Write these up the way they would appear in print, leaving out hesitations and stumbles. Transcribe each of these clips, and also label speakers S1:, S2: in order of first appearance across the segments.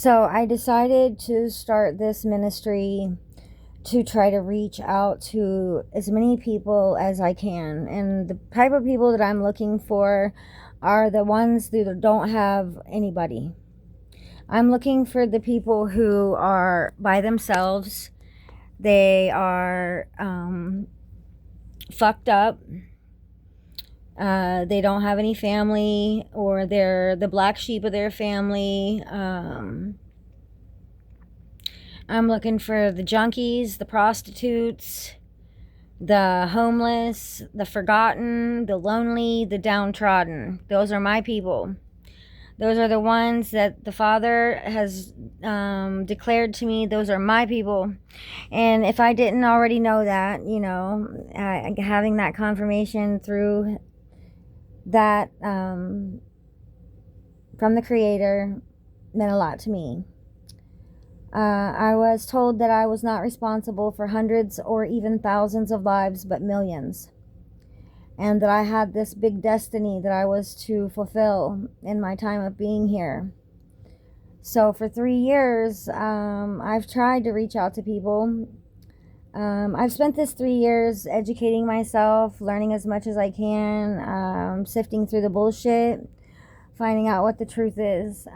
S1: So I decided to start this ministry to try to reach out to as many people as I can. And the type of people that I'm looking for are the ones that don't have anybody. I'm looking for the people who are by themselves. They are fucked up. They don't have any family, or they're the black sheep of their family. I'm looking for the junkies, the prostitutes, the homeless, the forgotten, the lonely, the downtrodden. Those are my people. Those are the ones that the Father has declared to me. Those are my people. And if I didn't already know that, having that confirmation through that from the Creator meant a lot to me. I was told that I was not responsible for hundreds or even thousands of lives, but millions. And that I had this big destiny that I was to fulfill in my time of being here. So for 3 years, I've tried to reach out to people. I've spent this 3 years educating myself, learning as much as I can, sifting through the bullshit, finding out what the truth is.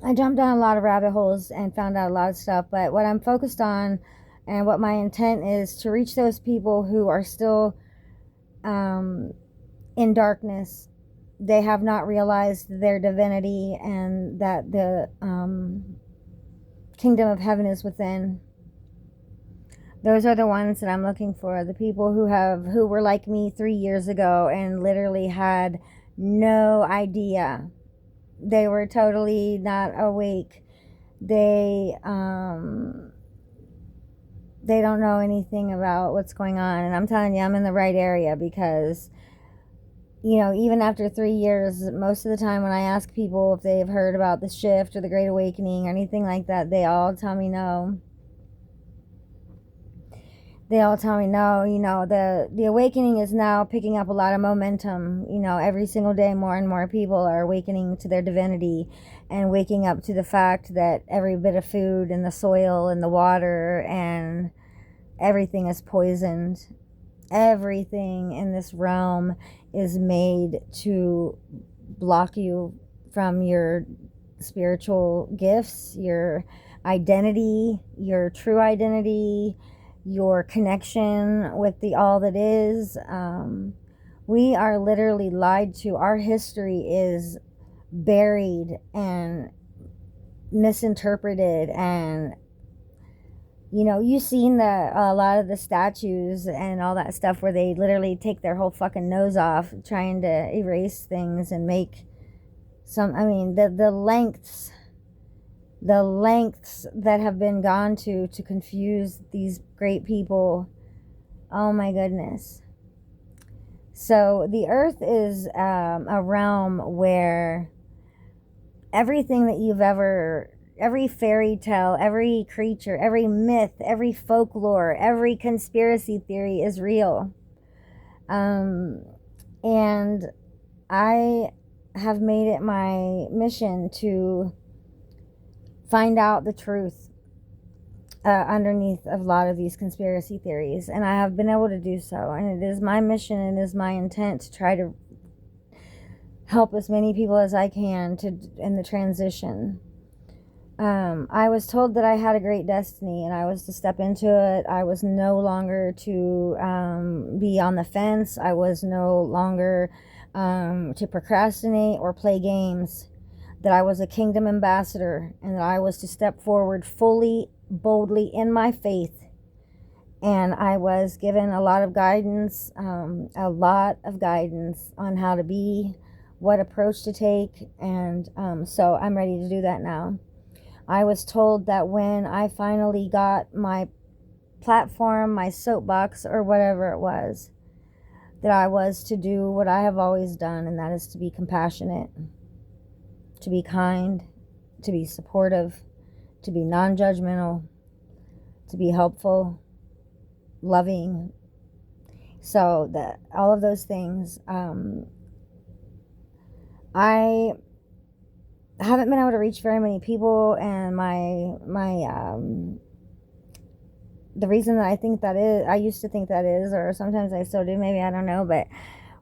S1: I jumped down a lot of rabbit holes and found out a lot of stuff, but what I'm focused on and what my intent is to reach those people who are still in darkness. They have not realized their divinity and that the kingdom of heaven is within. Those are the ones that I'm looking for. The people who were like me 3 years ago and literally had no idea. They were totally not awake. They don't know anything about what's going on. And I'm telling you, I'm in the right area because, even after 3 years, most of the time when I ask people if they've heard about the shift or the Great Awakening or anything like that, they all tell me no. They all tell me no. The awakening is now picking up a lot of momentum. Every single day more and more people are awakening to their divinity and waking up to the fact that every bit of food and the soil and the water and everything is poisoned. Everything in this realm is made to block you from your spiritual gifts, your identity, your true identity, your connection with the all that is. We are literally lied to. Our history is buried and misinterpreted, and you've seen a lot of the statues and all that stuff where they literally take their whole fucking nose off trying to erase things and make the lengths that have been gone to confuse these great people. Oh my goodness. So the earth is a realm where everything that every fairy tale, every creature, every myth, every folklore, every conspiracy theory is real. And I have made it my mission to find out the truth underneath a lot of these conspiracy theories, and I have been able to do so, and it is my mission and it is my intent to try to help as many people as I can in the transition. I was told that I had a great destiny and I was to step into it. I was no longer to be on the fence. I was no longer to procrastinate or play games. That I was a kingdom ambassador and that I was to step forward fully, boldly in my faith. And I was given a lot of guidance on how to be, what approach to take. And so I'm ready to do that now. I was told that when I finally got my platform, my soapbox, or whatever it was, that I was to do what I have always done, and that is to be compassionate, to be kind, to be supportive, to be non-judgmental, to be helpful, loving. So that all of those things, I I haven't been able to reach very many people, and the reason that I think that is, I used to think that is, or sometimes I still do, maybe, I don't know, but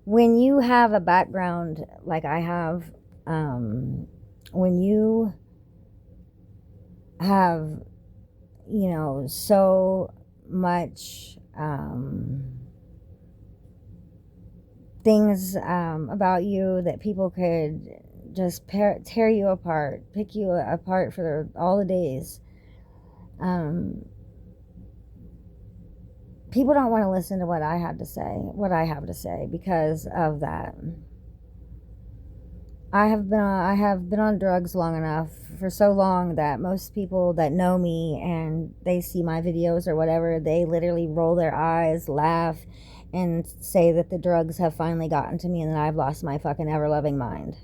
S1: when you have a background like I have, when you have, so much things about you that people could just tear you apart, pick you apart for all the days. People don't want to listen to what I have to say because of that. I have been on drugs long enough, for so long, that most people that know me and they see my videos or whatever, they literally roll their eyes, laugh, and say that the drugs have finally gotten to me and that I've lost my fucking ever-loving mind.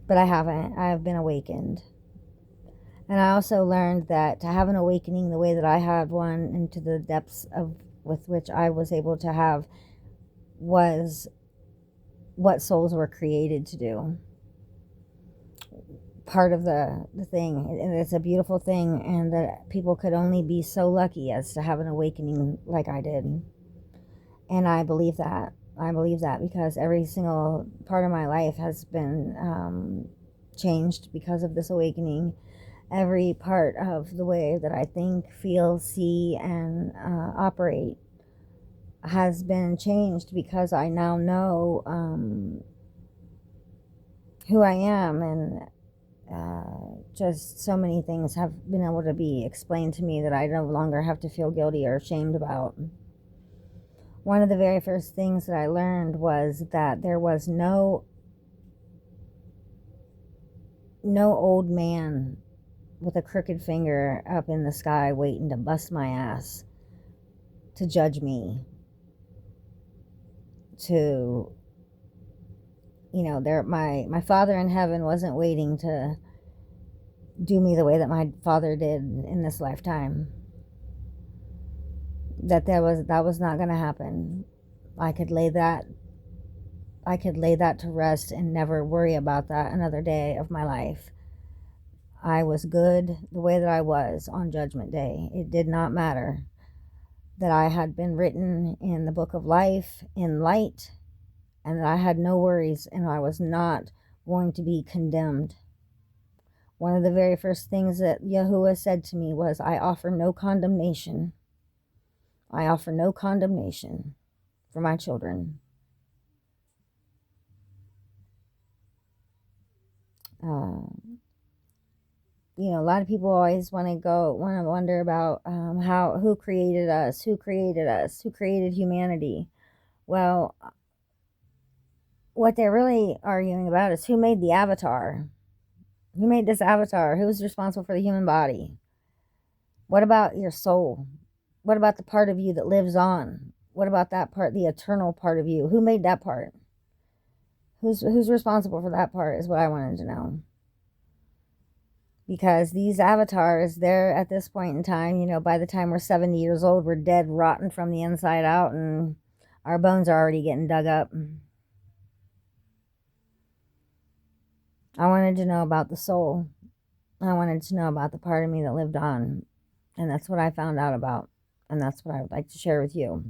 S1: But I haven't. I have been awakened. And I also learned that to have an awakening the way that I had one, into the depths of with which I was able to have, was what souls were created to do. Part of the thing, and it's a beautiful thing, and that people could only be so lucky as to have an awakening like I did. And I believe that. Because every single part of my life has been changed because of this awakening. Every part of the way that I think, feel, see, and operate has been changed because I now know who I am, and just so many things have been able to be explained to me that I no longer have to feel guilty or ashamed about. One of the very first things that I learned was that there was no old man with a crooked finger up in the sky waiting to bust my ass, to judge me, to, my Father in heaven wasn't waiting to do me the way that my father did in this lifetime. That was not going to happen. I could lay that to rest and never worry about that another day of my life. I was good the way that I was on Judgment Day. It did not matter that I had been written in the book of life in light, and that I had no worries, and I was not going to be condemned. One of the very first things that Yahuwah said to me was, I offer no condemnation. I offer no condemnation for my children. A lot of people always want to wonder about who created us, who created humanity. Well, what they're really arguing about is who made the avatar. Who made this avatar? Who's responsible for the human body? What about your soul? What about the part of you that lives on? What about that part, the eternal part of you? Who made that part? Who's responsible for that part is what I wanted to know. Because these avatars, they're at this point in time, by the time we're 70 years old, we're dead, rotten from the inside out, and our bones are already getting dug up. I wanted to know about the soul. I wanted to know about the part of me that lived on. And that's what I found out about. And that's what I would like to share with you.